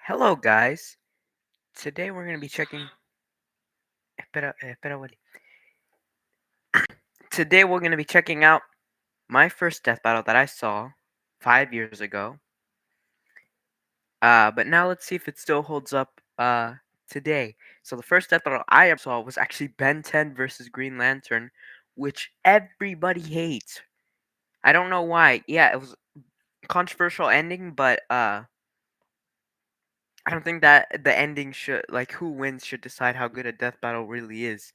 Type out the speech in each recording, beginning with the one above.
Hello, guys. Today we're going to be checking. Espera, Wally. Today we're going to be checking out my first death battle that I saw 5 years ago. But now let's see if it still holds up today. So the first death battle I ever saw was actually Ben 10 versus Green Lantern, which everybody hates. I don't know why. Yeah, it was a controversial ending, but I don't think that the ending should, like, who wins should decide how good a death battle really is.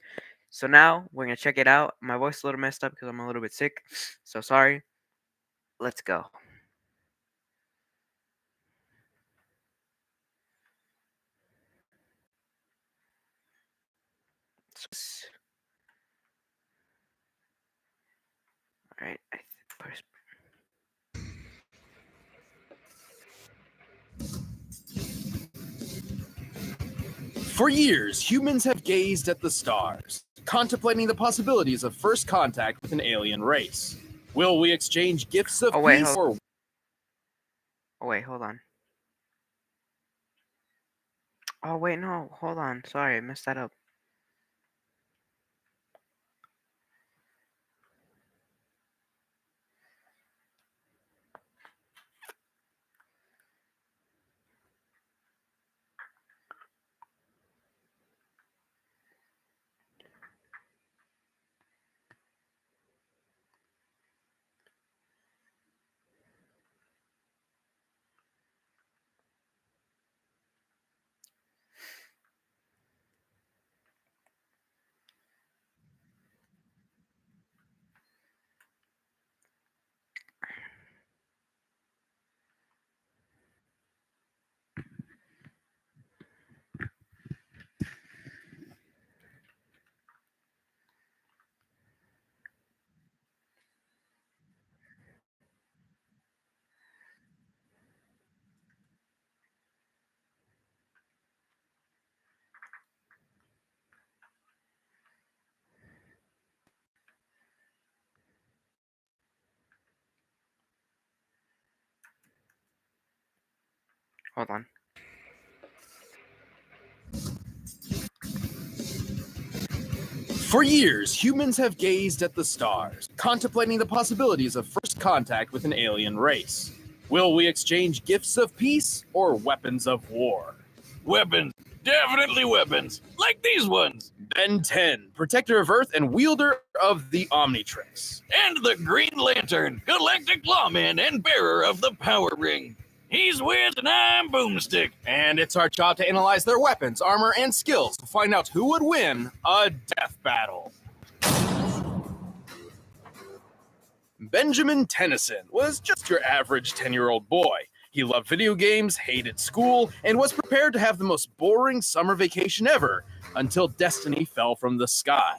So now we're gonna check it out. My voice is a little messed up because I'm a little bit sick, so sorry. Let's go. All right. For years, humans have gazed at the stars, contemplating the possibilities of first contact with an alien race. Will we exchange gifts of peace or... Oh wait, hold on. Oh wait, no, hold on. Sorry, I messed that up. Hold on. For years, humans have gazed at the stars, contemplating the possibilities of first contact with an alien race. Will we exchange gifts of peace or weapons of war? Weapons. Definitely weapons. Like these ones. Ben 10, protector of Earth and wielder of the Omnitrix. And the Green Lantern, galactic lawman and bearer of the Power Ring. He's Wiz and I'm Boomstick. And it's our job to analyze their weapons, armor, and skills to find out who would win a death battle. Benjamin Tennyson was just your average 10-year-old boy. He loved video games, hated school, and was prepared to have the most boring summer vacation ever until destiny fell from the sky.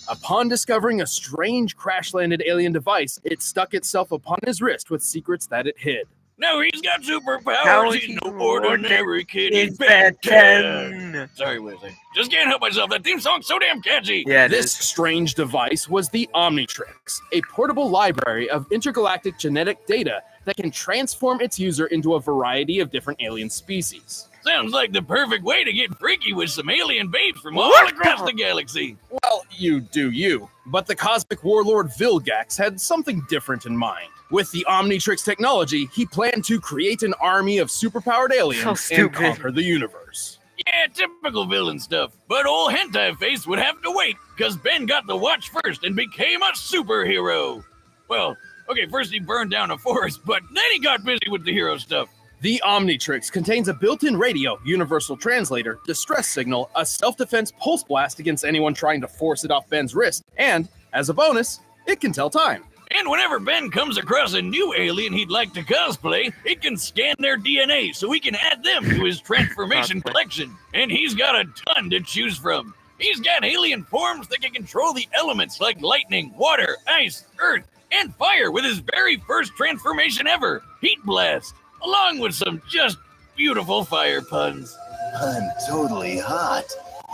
Upon discovering a strange crash-landed alien device, it stuck itself upon his wrist with secrets that it hid. Now he's got superpowers. He's no ordinary kid. He's Ben 10. Sorry, Wiz. I just can't help myself. That theme song's so damn catchy. Yeah, This strange device was the Omnitrix, a portable library of intergalactic genetic data that can transform its user into a variety of different alien species. Sounds like the perfect way to get freaky with some alien babes from all across the galaxy. Well, you do you. But the cosmic warlord Vilgax had something different in mind. With the Omnitrix technology, he planned to create an army of superpowered aliens and conquer the universe. Yeah, typical villain stuff. But old Hentai Face would have to wait, because Ben got the watch first and became a superhero. Well, okay, first he burned down a forest, but then he got busy with the hero stuff. The Omnitrix contains a built-in radio, universal translator, distress signal, a self-defense pulse blast against anyone trying to force it off Ben's wrist, and, as a bonus, it can tell time. And whenever Ben comes across a new alien he'd like to cosplay, it can scan their DNA so he can add them to his transformation collection. And he's got a ton to choose from. He's got alien forms that can control the elements like lightning, water, ice, earth, and fire with his very first transformation ever, Heat Blast, along with some just beautiful fire puns. I'm totally hot.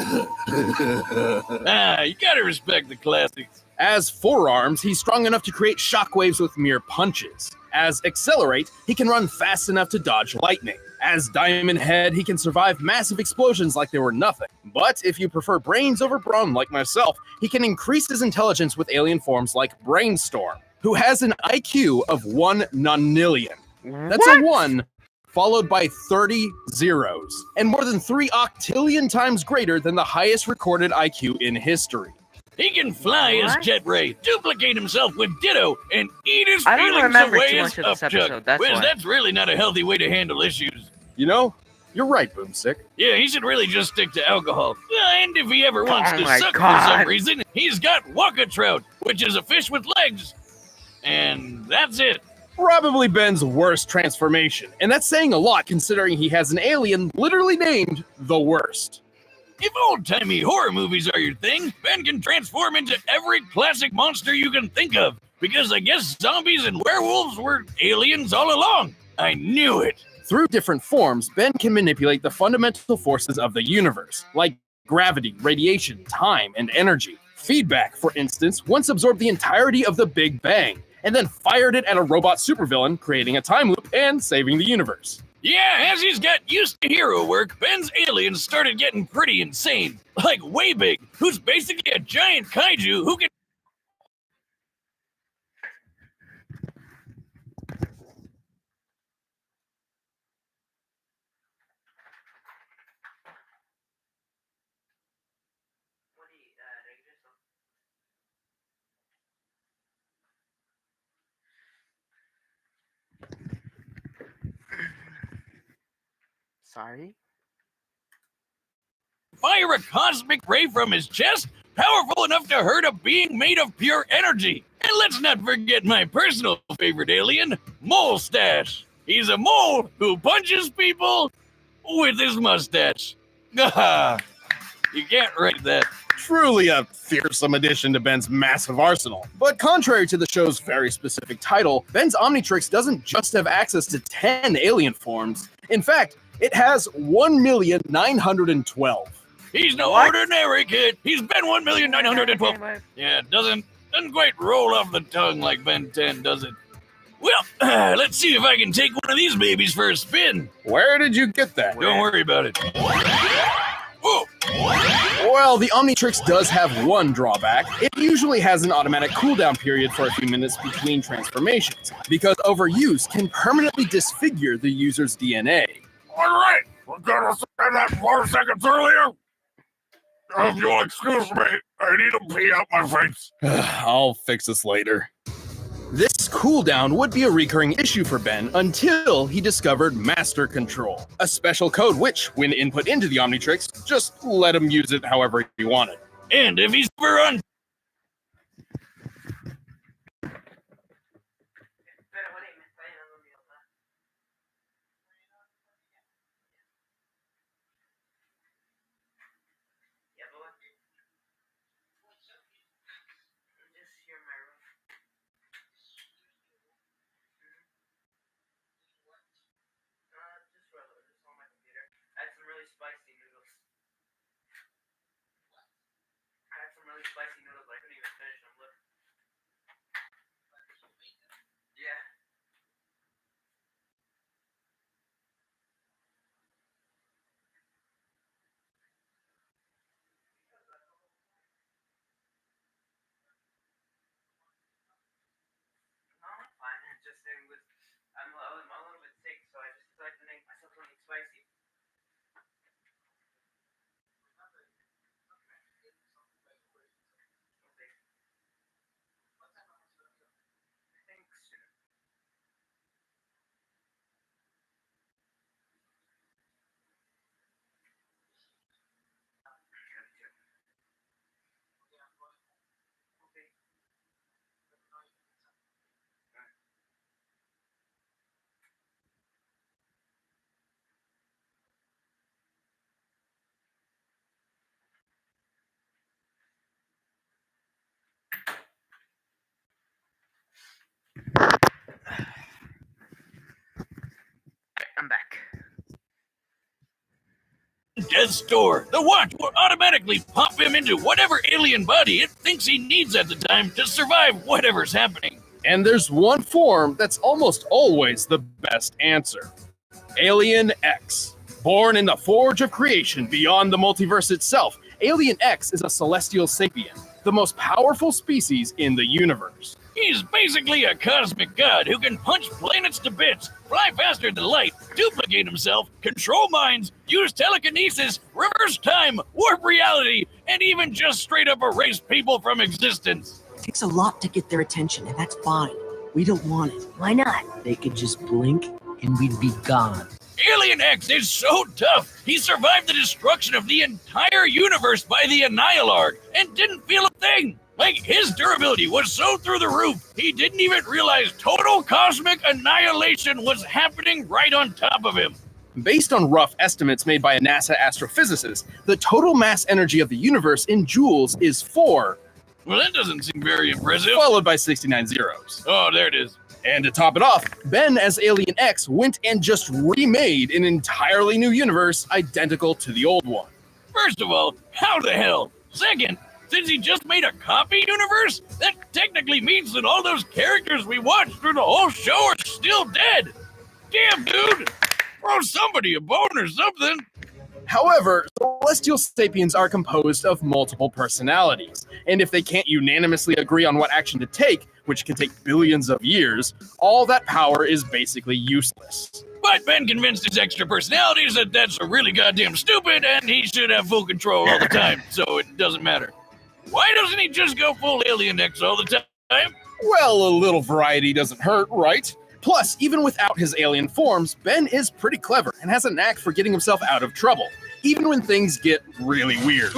You gotta respect the classics. As forearms, he's strong enough to create shockwaves with mere punches. As Accelerate, he can run fast enough to dodge lightning. As Diamond Head, he can survive massive explosions like they were nothing. But if you prefer brains over brawn like myself, he can increase his intelligence with alien forms like Brainstorm, who has an IQ of 1 nonillion. That's a 1 followed by 30 zeros, and more than 3 octillion times greater than the highest recorded IQ in history. He can fly as Jet Ray, duplicate himself with Ditto, and eat his I don't feelings remember away too as much of this Upchuck. episode, that's Whiz, why. that's really not a healthy way to handle issues. You know, you're right, Boomstick. Yeah, he should really just stick to alcohol. And if he ever wants Oh to my suck for God. some reason, he's got Waka Trout, which is a fish with legs. And that's it. Probably Ben's worst transformation, and that's saying a lot considering he has an alien literally named the Worst. If old-timey horror movies are your thing, Ben can transform into every classic monster you can think of. Because I guess zombies and werewolves were aliens all along. I knew it. Through different forms, Ben can manipulate the fundamental forces of the universe, like gravity, radiation, time, and energy. Feedback, for instance, once absorbed the entirety of the Big Bang, and then fired it at a robot supervillain, creating a time loop and saving the universe. Yeah, as he's got used to hero work, Ben's aliens started getting pretty insane. Like Waybig, who's basically a giant kaiju who can... Sorry? fire a cosmic ray from his chest, powerful enough to hurt a being made of pure energy. And let's not forget my personal favorite alien, Molestache. He's a mole who punches people with his mustache. You can't write that. Truly a fearsome addition to Ben's massive arsenal. But contrary to the show's very specific title, Ben's Omnitrix doesn't just have access to 10 alien forms. In fact, it has 1,912. He's no What? ordinary kid. He's Ben 1,912. Yeah, doesn't quite roll off the tongue like Ben 10, does it? Well, let's see if I can take one of these babies for a spin. Where did you get that? Don't worry about it. Whoa! Well, the Omnitrix does have one drawback. It usually has an automatic cooldown period for a few minutes between transformations, because overuse can permanently disfigure the user's DNA. All right, we're gonna say that 4 seconds earlier. If you'll excuse me, I need to pee out my face. I'll fix this later. This cooldown would be a recurring issue for Ben until he discovered Master Control, a special code which, when input into the Omnitrix, just let him use it however he wanted. And if he's ever on... Spicy noodles, I couldn't even finish them. Look. Yeah. No, I'm fine. It's just I'm a little bit sick, so I just decided to make myself something spicy. I'm back. Death's door. The watch will automatically pop him into whatever alien body it thinks he needs at the time to survive whatever's happening. And there's one form that's almost always the best answer. Alien X. Born in the forge of creation beyond the multiverse itself, Alien X is a celestial sapient, the most powerful species in the universe. He's basically a cosmic god who can punch planets to bits, fly faster than light, duplicate himself, control minds, use telekinesis, reverse time, warp reality, and even just straight up erase people from existence. It takes a lot to get their attention, and that's fine. We don't want it. Why not? They could just blink, and we'd be gone. Alien X is so tough, he survived the destruction of the entire universe by the Annihilard and didn't feel a thing. Like, his durability was so through the roof, he didn't even realize total cosmic annihilation was happening right on top of him. Based on rough estimates made by a NASA astrophysicist, the total mass energy of the universe in joules is 4, Well, that doesn't seem very impressive. followed by 69 zeros. Oh, there it is. And to top it off, Ben as Alien X went and just remade an entirely new universe identical to the old one. First of all, how the hell? Second, since he just made a copy universe, that technically means that all those characters we watched through the whole show are still dead. Damn, dude! Throw somebody a bone or something. However, celestial sapiens are composed of multiple personalities, and if they can't unanimously agree on what action to take, which can take billions of years, all that power is basically useless. But Ben convinced his extra personalities that that's really goddamn stupid and he should have full control all the time, so it doesn't matter. Why doesn't he just go full Alien X all the time? Well, a little variety doesn't hurt, right? Plus, even without his alien forms, Ben is pretty clever and has a knack for getting himself out of trouble, even when things get really weird.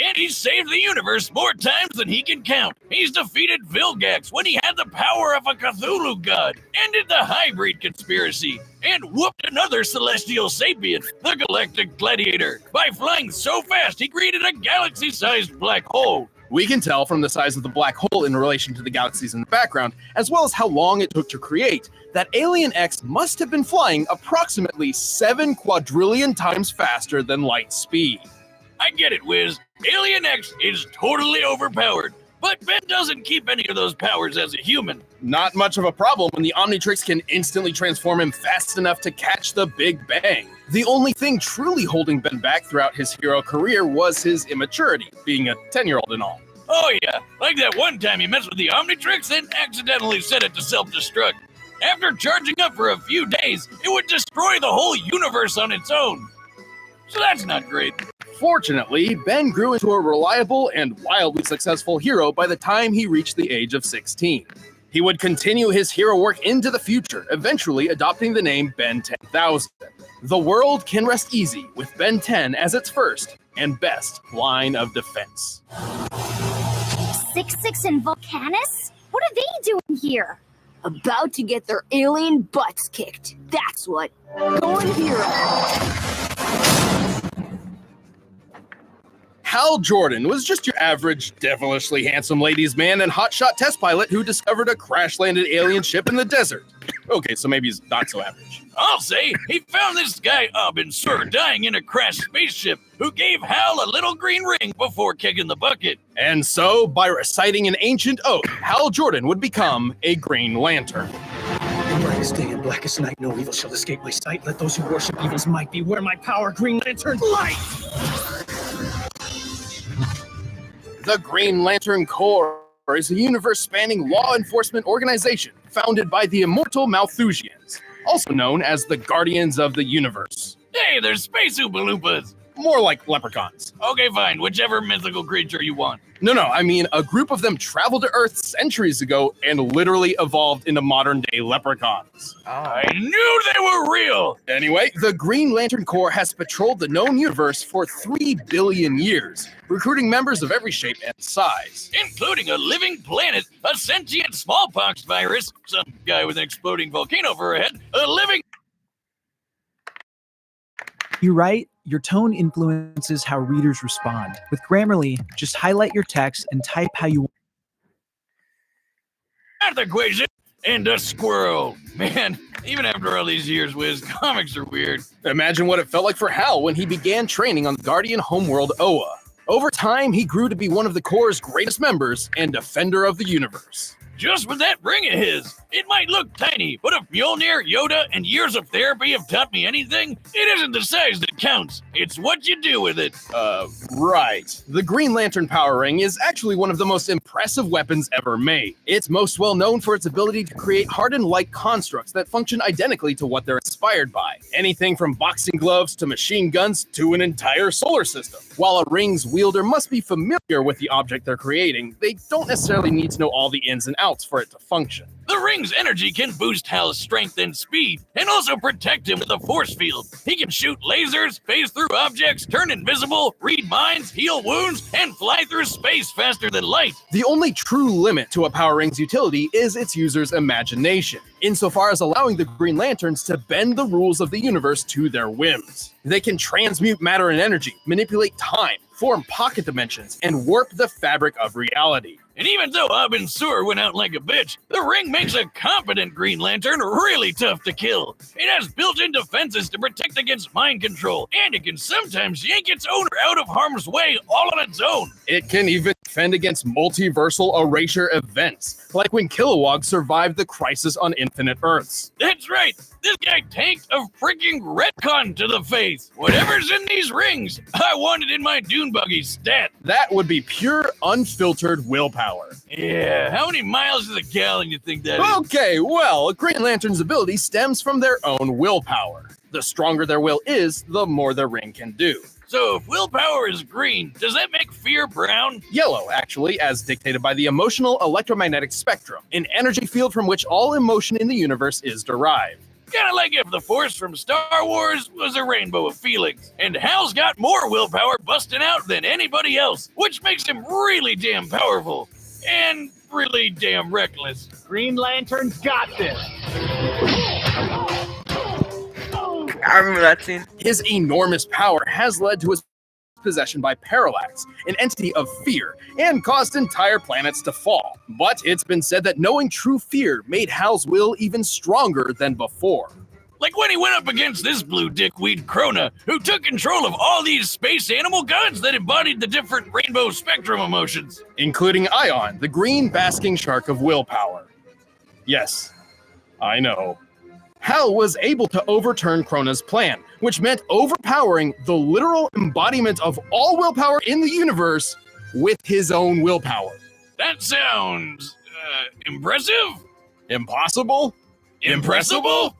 And he's saved the universe more times than he can count. He's defeated Vilgax when he had the power of a Cthulhu god, ended the hybrid conspiracy, and whooped another celestial sapient, the Galactic Gladiator, by flying so fast he created a galaxy-sized black hole. We can tell from the size of the black hole in relation to the galaxies in the background, as well as how long it took to create, that Alien X must have been flying approximately 7 quadrillion times faster than light speed. I get it, Wiz. Alien X is totally overpowered, but Ben doesn't keep any of those powers as a human. Not much of a problem when the Omnitrix can instantly transform him fast enough to catch the Big Bang. The only thing truly holding Ben back throughout his hero career was his immaturity, being a 10-year-old and all. Oh yeah, like that one time he messed with the Omnitrix and accidentally set it to self-destruct. After charging up for a few days, it would destroy the whole universe on its own. So that's not great. Fortunately, Ben grew into a reliable and wildly successful hero by the time he reached the age of 16. He would continue his hero work into the future, eventually adopting the name Ben 10,000. The world can rest easy with Ben 10 as its first and best line of defense. 6-6 and Volcanus? What are they doing here? About to get their alien butts kicked. That's what. Going hero. Hal Jordan was just your average, devilishly handsome ladies' man and hotshot test pilot who discovered a crash-landed alien ship in the desert. Okay, so maybe he's not so average. I'll say he found this guy Abin Sur dying in a crashed spaceship who gave Hal a little green ring before kicking the bucket. And so, by reciting an ancient oath, Hal Jordan would become a Green Lantern. Brightest day and blackest night, no evil shall escape my sight. Let those who worship evil's might beware my power, Green Lantern light! The Green Lantern Corps is a universe-spanning law enforcement organization founded by the immortal Malthusians, also known as the Guardians of the Universe. Hey, there's Space Oompa Loompas. More like leprechauns. Okay, fine, whichever mythical creature you want. No, I mean, a group of them traveled to Earth centuries ago and literally evolved into modern-day leprechauns. I knew they were real! Anyway, the Green Lantern Corps has patrolled the known universe for 3 billion years, recruiting members of every shape and size. Including a living planet, a sentient smallpox virus, some guy with an exploding volcano for a head, a living... You write, your tone influences how readers respond. With Grammarly, just highlight your text and type how you want. Math equation and a squirrel. Man, even after all these years, Wiz, comics are weird. Imagine what it felt like for Hal when he began training on the Guardian homeworld Oa. Over time, he grew to be one of the Corps' greatest members and defender of the universe. Just with that ring of his, it might look tiny, but if Mjolnir, Yoda, and years of therapy have taught me anything, it isn't the size that counts. It's what you do with it. Right. The Green Lantern Power Ring is actually one of the most impressive weapons ever made. It's most well known for its ability to create hardened light constructs that function identically to what they're inspired by. Anything from boxing gloves to machine guns to an entire solar system. While a ring's wielder must be familiar with the object they're creating, they don't necessarily need to know all the ins and outs for it to function. The ring's energy can boost Hal's strength and speed, and also protect him with a force field. He can shoot lasers, phase through objects, turn invisible, read minds, heal wounds, and fly through space faster than light. The only true limit to a Power Ring's utility is its user's imagination, insofar as allowing the Green Lanterns to bend the rules of the universe to their whims. They can transmute matter and energy, manipulate time, form pocket dimensions, and warp the fabric of reality. And even though Abin Sur went out like a bitch, the ring makes a competent Green Lantern really tough to kill. It has built-in defenses to protect against mind control, and it can sometimes yank its owner out of harm's way all on its own. It can even defend against multiversal erasure events, like when Kilowog survived the Crisis on Infinite Earths. That's right, this guy tanked a freaking retcon to the face. Whatever's in these rings, I want it in my Dune Buggy stat. That would be pure, unfiltered willpower. Yeah, how many miles to the gallon you think that is? Okay, well, Green Lantern's ability stems from their own willpower. The stronger their will is, the more their ring can do. So if willpower is green, does that make fear brown? Yellow, actually, as dictated by the emotional electromagnetic spectrum, an energy field from which all emotion in the universe is derived. Kinda like if the Force from Star Wars was a rainbow of feelings, and Hal's got more willpower busting out than anybody else, which makes him really damn powerful, and really damn reckless. Green Lantern's got this. I remember that scene. His enormous power has led to his possession by Parallax, an entity of fear, and caused entire planets to fall. But it's been said that knowing true fear made Hal's will even stronger than before. Like when he went up against this blue dickweed Krona, who took control of all these space animal gods that embodied the different rainbow spectrum emotions. Including Ion, the green basking shark of willpower. Yes, I know. Hal was able to overturn Krona's plan, which meant overpowering the literal embodiment of all willpower in the universe with his own willpower. That sounds, impressive? Impossible? Impressible?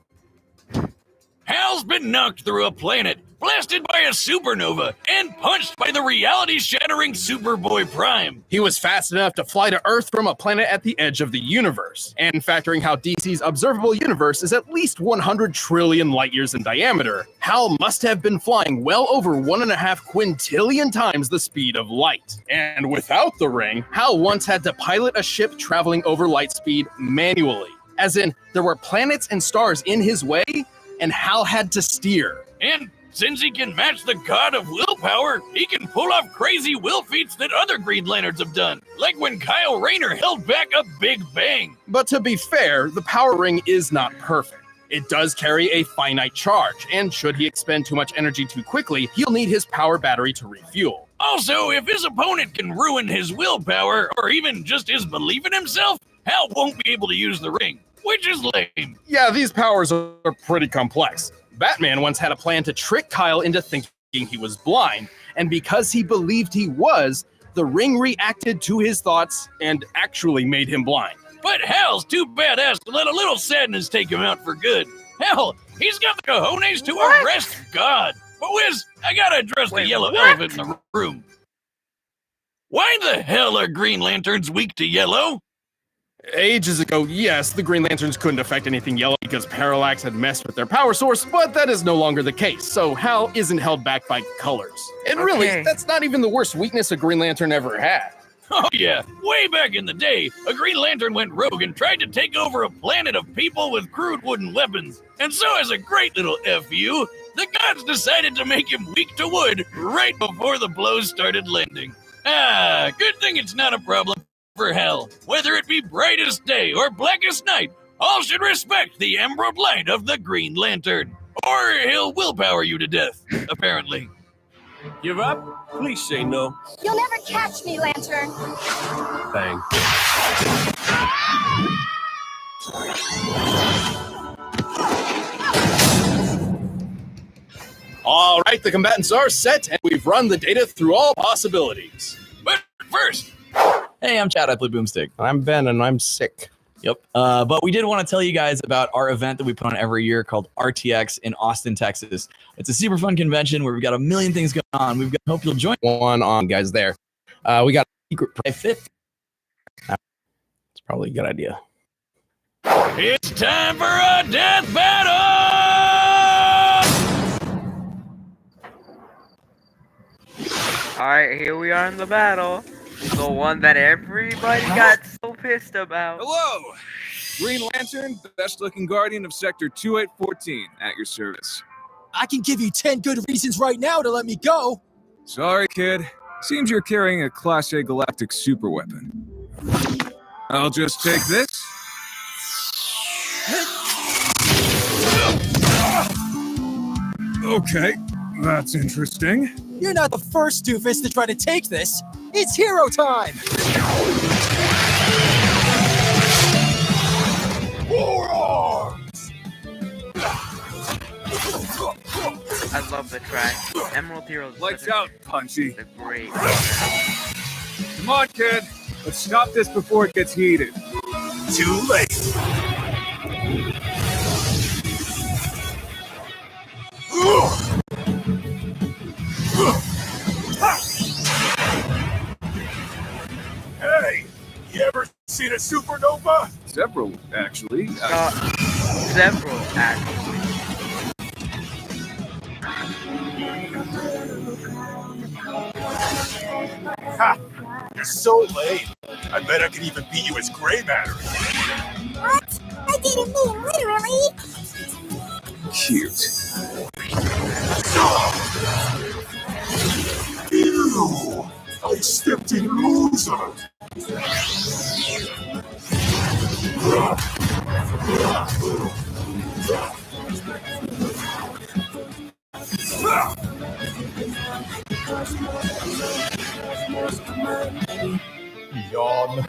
Hal's been knocked through a planet, blasted by a supernova, and punched by the reality-shattering Superboy Prime. He was fast enough to fly to Earth from a planet at the edge of the universe, and factoring how DC's observable universe is at least 100 trillion light years in diameter, Hal must have been flying well over 1.5 quintillion times the speed of light. And without the ring, Hal once had to pilot a ship traveling over light speed manually. As in, there were planets and stars in his way, and Hal had to steer. And since he can match the god of willpower, he can pull off crazy will feats that other Green Lanterns have done, like when Kyle Rayner held back a Big Bang. But to be fair, the power ring is not perfect. It does carry a finite charge, and should he expend too much energy too quickly, he'll need his power battery to refuel. Also, if his opponent can ruin his willpower, or even just his belief in himself, Hal won't be able to use the ring, which is lame. Yeah, these powers are pretty complex. Batman once had a plan to trick Kyle into thinking he was blind, and because he believed he was, the ring reacted to his thoughts and actually made him blind. But Hal's too badass to let a little sadness take him out for good. Hell, he's got the cojones to arrest God. But Wiz, I gotta address the yellow elephant in the room. Why the hell are Green Lanterns weak to yellow? Ages ago, yes, the Green Lanterns couldn't affect anything yellow because Parallax had messed with their power source, but that is no longer the case, so Hal isn't held back by colors. And really, that's not even the worst weakness a Green Lantern ever had. Oh yeah, way back in the day, a Green Lantern went rogue and tried to take over a planet of people with crude wooden weapons. And so as a great little FU, the gods decided to make him weak to wood right before the blows started landing. Ah, good thing it's not a problem for Hal. Whether it be brightest day or blackest night, all should respect the emerald light of the Green Lantern. Or he'll willpower you to death, apparently. Give up? Please say no. You'll never catch me, Lantern. Bang. All right, the combatants are set, and we've run the data through all possibilities. But first, Hey, I'm Chad. I play Boomstick. I'm Ben, and I'm sick. Yep. But we did want to tell you guys about our event that we put on every year called RTX in Austin, Texas. It's a super fun convention where we've got a million things going on. Hope you'll join. One on, guys, there. We got a secret By 50. It's probably a good idea. it's time for a death battle! Alright, here we are in the battle. The one that everybody got so pissed about. Hello! Green Lantern, best looking guardian of Sector 2814, at your service. I can give you 10 good reasons right now to let me go. Sorry, kid. Seems you're carrying a Class A galactic superweapon. I'll just take this. Okay, that's interesting. You're not the first doofus to try to take this. It's hero time! I love the track. Emerald Heroes. Lights out, Punchy. The great. Come on, kid. Let's stop this before it gets heated. Too late. Hey, you ever seen a supernova? Several, actually. Several, actually. Ha! You're so lame. I bet I could even beat you as gray matter. What? I didn't mean literally. Cute. Ew! I stepped in loser. Yawn.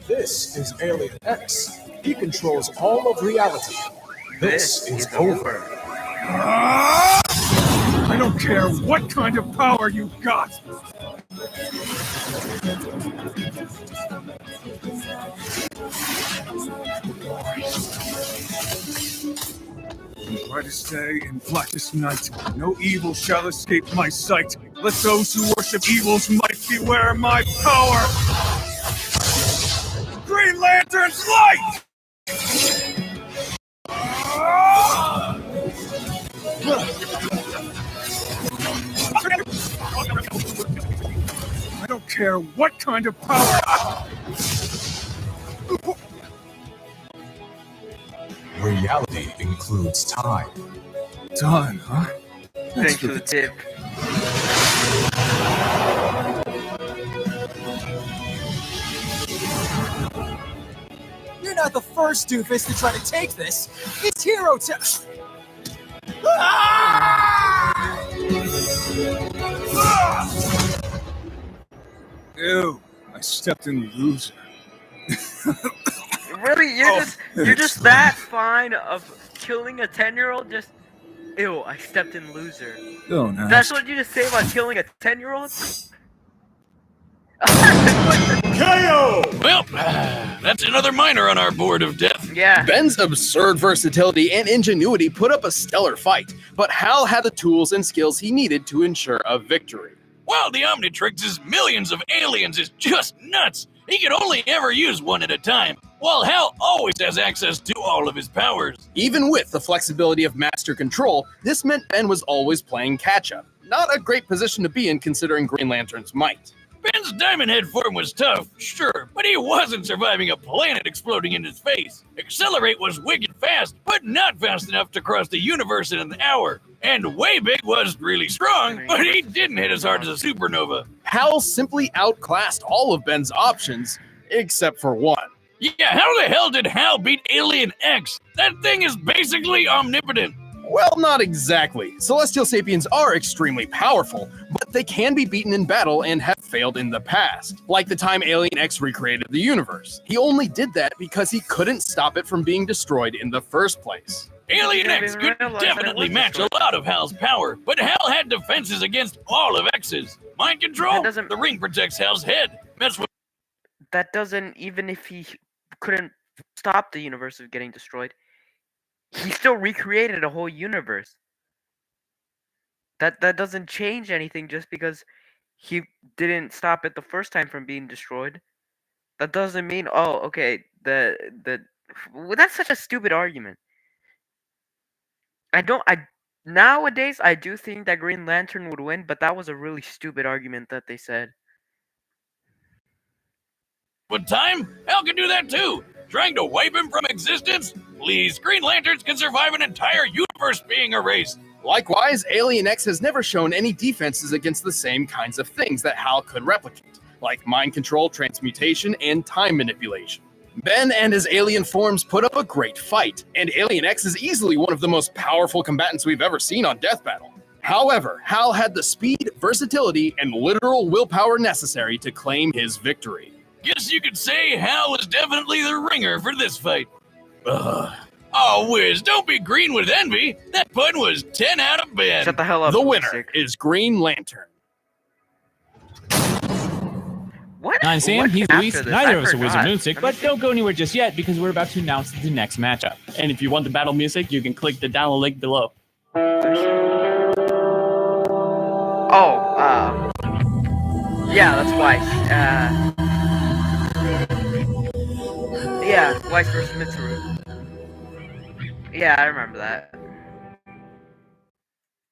This is Alien X. He controls all of reality. This is over. I don't care what kind of power you got. Brightest day and blackest night, no evil shall escape my sight. Let those who worship evil's might beware my power. Green Lantern's light! I don't care what kind of power. Reality includes time. Time, huh? Thanks for the tip. You're not the first doofus to try to take this. It's hero time. Ew, I stepped in loser. Really? You're just that fine of killing a 10-year-old? Just ew, I stepped in loser. Don't ask. That's what you just say about killing a 10-year-old? KO! Well, that's another minor on our board of death. Yeah. Ben's absurd versatility and ingenuity put up a stellar fight, but Hal had the tools and skills he needed to ensure a victory. While the Omnitrix's millions of aliens is just nuts, he can only ever use one at a time, while Hal always has access to all of his powers. Even with the flexibility of master control, this meant Ben was always playing catch-up. Not a great position to be in considering Green Lantern's might. Ben's Diamond Head form was tough, sure, but he wasn't surviving a planet exploding in his face. Accelerate was wicked fast, but not fast enough to cross the universe in an hour. And Waybig was really strong, but he didn't hit as hard as a supernova. Hal simply outclassed all of Ben's options, except for one. Yeah, how the hell did Hal beat Alien X? That thing is basically omnipotent. Well, not exactly. Celestial Sapiens are extremely powerful, but they can be beaten in battle and have failed in the past. Like the time Alien X recreated the universe. He only did that because he couldn't stop it from being destroyed in the first place. Alien X could definitely match a lot of Hal's power, but Hal had defenses against all of X's. Mind control? The ring protects Hal's head. Mess with That doesn't, even if he couldn't stop the universe from getting destroyed, he still recreated a whole universe. That doesn't change anything just because he didn't stop it the first time from being destroyed. That doesn't mean, oh, okay, well, that's such a stupid argument. Nowadays I do think that Green Lantern would win, but that was a really stupid argument that they said. With time, Hal can do that too. Trying to wipe him from existence? Please, Green Lanterns can survive an entire universe being erased. Likewise, Alien X has never shown any defenses against the same kinds of things that Hal could replicate, like mind control, transmutation, and time manipulation. Ben and his alien forms put up a great fight, and Alien X is easily one of the most powerful combatants we've ever seen on Death Battle. However, Hal had the speed, versatility, and literal willpower necessary to claim his victory. Guess you could say Hal was definitely the ringer for this fight. Oh, Wiz, don't be green with envy. That pun was 10 out of 10. Shut the hell up. The winner is Green Lantern. What? I'm Sam, What he's after Luis. this? Neither I of us are Wizard forgot. Moonstick, but don't go anywhere just yet because we're about to announce the next matchup. And if you want the battle music, you can click the download link below. Oh, yeah, that's Weiss. Yeah, Weiss versus Mitsuru. Yeah, I remember that.